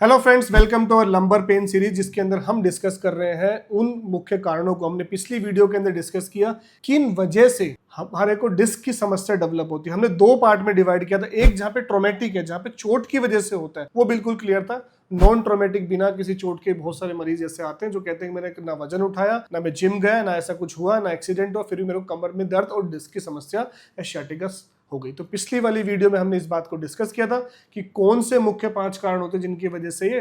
Hello friends, welcome to our lumbar pain series, जिसके अंदर हम डिस्कस कर रहे हैं उन मुख्य कारणों को। हमने पिछली वीडियो के अंदर डिस्कस किया किन वजह से हमारे को डिस्क की समस्या डेवलप होती है। हमने दो पार्ट में डिवाइड किया था, एक जहाँ पे ट्रोमेटिक है, जहाँ पे चोट की वजह से होता है, वो बिल्कुल क्लियर था। नॉन ट्रोमेटिक, बिना किसी चोट के बहुत सारे मरीज ऐसे आते हैं जो कहते हैं मैंने ना वजन उठाया, ना मैं जिम गया, ना ऐसा कुछ हुआ, ना एक्सीडेंट हुआ, फिर भी मेरे को कमर में दर्द और डिस्क की समस्या एशियाटिकस हो गई। तो पिछली वाली वीडियो में हमने इस बात को डिस्कस किया था कि कौन से मुख्य 5 कारण होते हैं जिनकी वजह से ये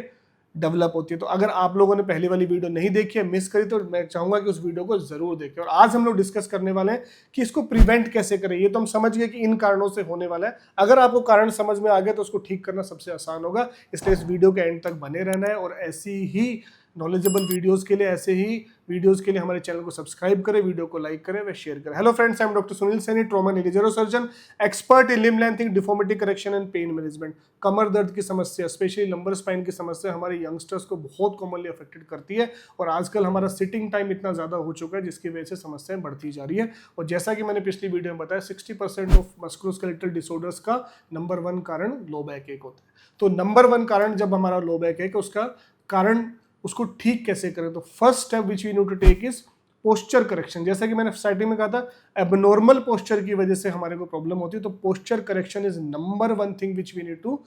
डेवलप होती है। तो अगर आप लोगों ने पहली वाली वीडियो नहीं देखी है, मिस करी, तो मैं चाहूंगा कि उस वीडियो को जरूर देखें। और आज हम लोग डिस्कस करने वाले हैं कि इसको प्रिवेंट कैसे करें। ये तो हम समझ गए कि इन कारणों से होने वाला है। अगर आपको कारण समझ में आ गया तो उसको ठीक करना सबसे आसान होगा। इसलिए इस वीडियो के एंड तक बने रहना है और ऐसी ही नॉलेजेबल वीडियोस के लिए, ऐसे ही वीडियोस के लिए हमारे चैनल को सब्सक्राइब करें, वीडियो को लाइक करें व शेयर करें। Hello friends, I am doctor Sunil Saini, trauma neurosurgeon, expert in limb lengthening, deformity correction and pain management. कमर दर्द की समस्या, स्पेशली लंबर स्पाइन की समस्या हमारे यंगस्टर्स को बहुत कॉमनली अफेक्टेड करती है। और आजकल हमारा सिटिंग टाइम इतना ज़्यादा हो चुका है जिसकी वजह से समस्याएं बढ़ती जा रही है। और जैसा कि मैंने पिछली वीडियो में बताया, 60% ऑफ मस्कुलोस्केलेटल डिसऑर्डर्स का नंबर 1 कारण लो बैक एक होता है। तो नंबर 1 कारण जब हमारा लो बैक एक, उसका कारण उसको ठीक कैसे करें। तो first step which we need to take is posture correction. जैसा कि मैंने स्टार्टिंग में कहा था, एबनॉर्मल पोस्चर की वजह से हमारे को प्रॉब्लम होती है। तो posture correction is number 1 thing which we need to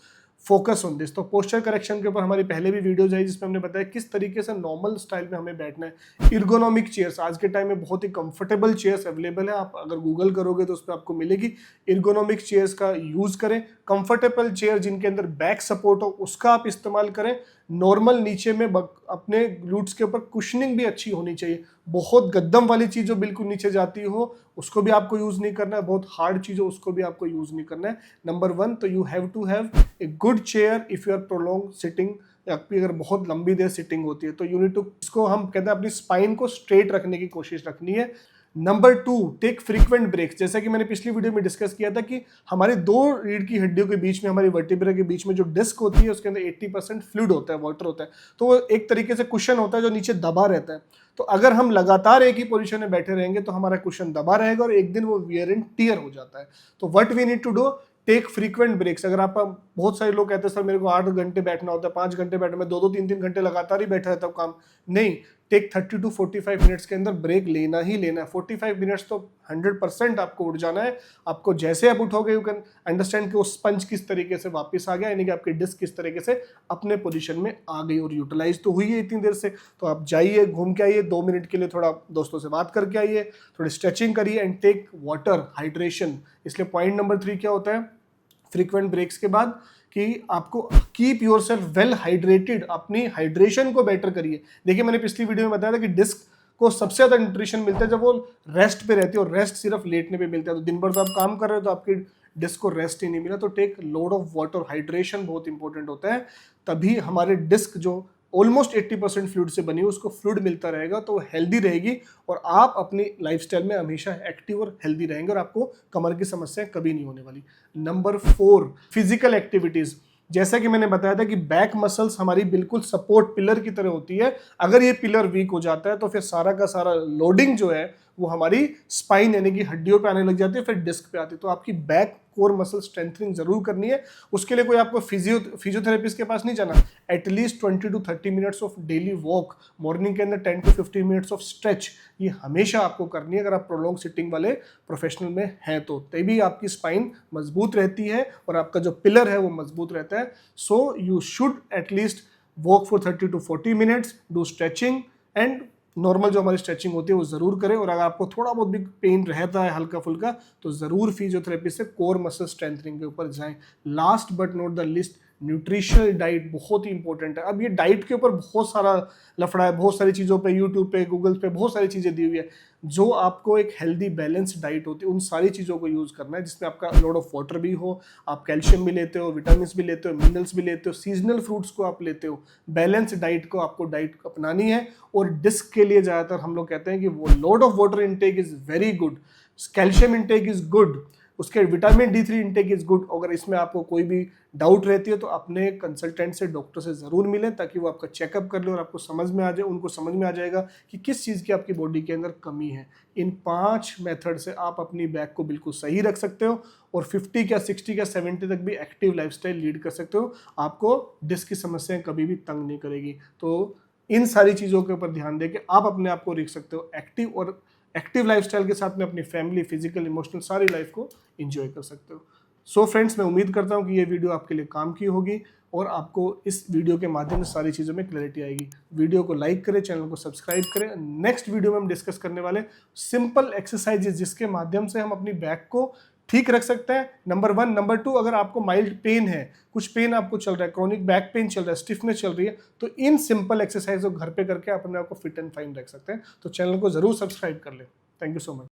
focus on this. तो पोस्चर करेक्शन के ऊपर हमारी पहले भी वीडियोज आई जिसमें हमने बताया किस तरीके से नॉर्मल स्टाइल में हमें बैठना है। इर्गोनॉमिक चेयर्स, आज के टाइम में बहुत ही कंफर्टेबल चेयर्स अवेलेबल है। आप अगर गूगल करोगे तो उस पर आपको मिलेगी। इर्गोनॉमिक चेयर्स का यूज करें। कंफर्टेबल चेयर जिनके अंदर बैक सपोर्ट हो उसका आप इस्तेमाल करें। नॉर्मल नीचे में अपने ग्लूट्स के ऊपर कुशनिंग भी अच्छी होनी चाहिए। बहुत गद्दम वाली चीज जो बिल्कुल नीचे जाती हो उसको भी आपको यूज नहीं करना है, बहुत हार्ड चीज हो उसको भी आपको यूज नहीं करना है। नंबर 1, तो you have to have a good chair if you are prolong sitting. आपकी अगर बहुत लंबी देर सिटिंग होती है तो यू नीड टू, इसको हम कहते हैं अपनी स्पाइन को स्ट्रेट रखने की कोशिश रखनी है। Number 2, take frequent breaks. जैसा कि मैंने पिछली वीडियो में डिस्कस किया था कि हमारे दो रीढ़ की हड्डियों के बीच में, हमारी वर्टिब्रा के बीच में जो डिस्क होती है उसके अंदर 80% फ्लूइड होता है, वाटर होता है। तो वो एक तरीके से कुशन होता है जो नीचे दबा रहता है। तो अगर हम लगातार एक ही पोजीशन में बैठे रहेंगे तो हमारा कुशन दबा रहेगा और एक दिन वो वियर एंड टियर हो जाता है। तो what we need to do, take frequent breaks. अगर आप, बहुत सारे लोग कहते हैं सर मेरे को 8 घंटे बैठना होता है, 5 घंटे बैठना, मैं 2-2 3-3 घंटे लगातार ही बैठा रहता हूँ काम नहीं। टेक 30 to 45 मिनट्स के अंदर ब्रेक लेना ही लेना है। 45 मिनट्स तो 100% आपको उठ जाना है। आपको जैसे आप उठोगे यू कैन अंडरस्टैंड कि वो स्पंज किस तरीके से वापस आ गया, यानी कि आपकी डिस्क किस तरीके से अपने पोजीशन में आ गई और यूटिलाइज तो हुई है इतनी देर से। तो आप जाइए, घूम के आइए, 2 मिनट के लिए थोड़ा दोस्तों से बात करके आइए, थोड़ी स्ट्रेचिंग करिए एंड टेक वाटर, हाइड्रेशन। इसलिए पॉइंट नंबर 3 क्या होता है फ्रीक्वेंट ब्रेक्स के बाद, कि आपको कीप योरसेल्फ वेल हाइड्रेटेड, अपनी हाइड्रेशन को बेटर करिए। देखिए मैंने पिछली वीडियो में बताया था कि डिस्क को सबसे ज्यादा न्यूट्रिशन मिलता है जब वो रेस्ट पे रहती है, और रेस्ट सिर्फ लेटने पे मिलता है। तो दिन भर तो आप काम कर रहे हो तो आपकी डिस्क को रेस्ट ही नहीं मिला। तो take lot of water, hydration बहुत इंपॉर्टेंट होता है। तभी हमारे डिस्क जो ऑलमोस्ट 80% फ्लूइड से बनी है उसको फ्लूइड मिलता रहेगा, तो हेल्दी रहेगी और आप अपनी लाइफस्टाइल में हमेशा एक्टिव और हेल्दी रहेंगे और आपको कमर की समस्या कभी नहीं होने वाली। Number 4, physical activities. जैसा कि मैंने बताया था कि बैक मसल्स हमारी बिल्कुल सपोर्ट पिलर की तरह होती है। अगर ये पिलर वीक हो जाता है तो फिर सारा का सारा लोडिंग जो है वो हमारी स्पाइन यानी कि हड्डियों पे आने लग जाती है, फिर डिस्क पे आती है। तो आपकी बैक कोर मसल स्ट्रेंथनिंग जरूर करनी है। उसके लिए कोई आपको फिजियोथेरेपिस्ट के पास नहीं जाना। At least 20 to 30 minutes of daily walk, morning के अंदर 10 to 15 मिनट्स ऑफ स्ट्रेच, ये हमेशा आपको करनी है अगर आप प्रोलॉन्ग सिटिंग वाले प्रोफेशनल में हैं तो। तभी आपकी स्पाइन मजबूत रहती है और आपका जो पिलर है वो मजबूत रहता है। So you should at least walk for 30 to 40 minutes, do stretching and normal जो हमारी स्ट्रेचिंग होती है वो जरूर करें। और अगर आपको थोड़ा बहुत भी पेन रहता है हल्का फुल्का तो जरूर फिजियोथेरेपी से कोर मसल स्ट्रेंथनिंग के ऊपर जाएं। Last but not the list, nutritional diet बहुत ही इंपॉर्टेंट है। अब ये डाइट के ऊपर बहुत सारा लफड़ा है, बहुत सारी चीज़ों पे, यूट्यूब पे, गूगल पे बहुत सारी चीज़ें दी हुई है। जो आपको एक हेल्दी बैलेंस डाइट होती है उन सारी चीज़ों को यूज़ करना है जिसमें आपका लॉट ऑफ वाटर भी हो, आप कैल्शियम भी लेते हो, विटामिन भी लेते हो, मिनरल्स भी लेते हो, सीजनल फ्रूट्स को आप लेते हो। बैलेंस डाइट को आपको डाइट अपनानी है। और डिस्क के लिए ज़्यादातर हम लोग कहते हैं कि वो lot of water intake is very good, calcium intake is good, उसके vitamin D3 intake is good. अगर इसमें आपको कोई भी डाउट रहती है तो अपने कंसल्टेंट से, डॉक्टर से ज़रूर मिलें ताकि वो आपका चेकअप कर ले और आपको समझ में आ जाए, उनको समझ में आ जाएगा कि किस चीज़ की आपकी बॉडी के अंदर कमी है। इन 5 मेथड से आप अपनी बैक को बिल्कुल सही रख सकते हो और 50 या 60 या 70 तक भी एक्टिव लाइफस्टाइल लीड कर सकते हो। आपको डिस्क की समस्याएं कभी भी तंग नहीं करेगी। तो इन सारी चीज़ों के ऊपर ध्यान देके आप अपने आप को रख सकते हो एक्टिव, और एक्टिव लाइफस्टाइल के साथ में अपनी फैमिली, फिजिकल, इमोशनल सारी लाइफ को एंजॉय कर सकते हो। सो फ्रेंड्स, मैं उम्मीद करता हूँ कि ये वीडियो आपके लिए काम की होगी और आपको इस वीडियो के माध्यम से सारी चीज़ों में क्लैरिटी आएगी। वीडियो को लाइक करें, चैनल को सब्सक्राइब करें। नेक्स्ट वीडियो में हम डिस्कस करने वाले सिंपल एक्सरसाइजेज जिसके माध्यम से हम अपनी बैक को ठीक रख सकते हैं। नंबर 1। नंबर 2, अगर आपको माइल्ड पेन है, कुछ पेन आपको चल रहा है, क्रॉनिक बैक पेन चल रहा है, स्टिफनेस चल रही है, तो इन सिंपल एक्सरसाइज को घर पे करके अपने आप को फिट एंड फाइन रख सकते हैं। तो चैनल को जरूर सब्सक्राइब कर लें। Thank you so much.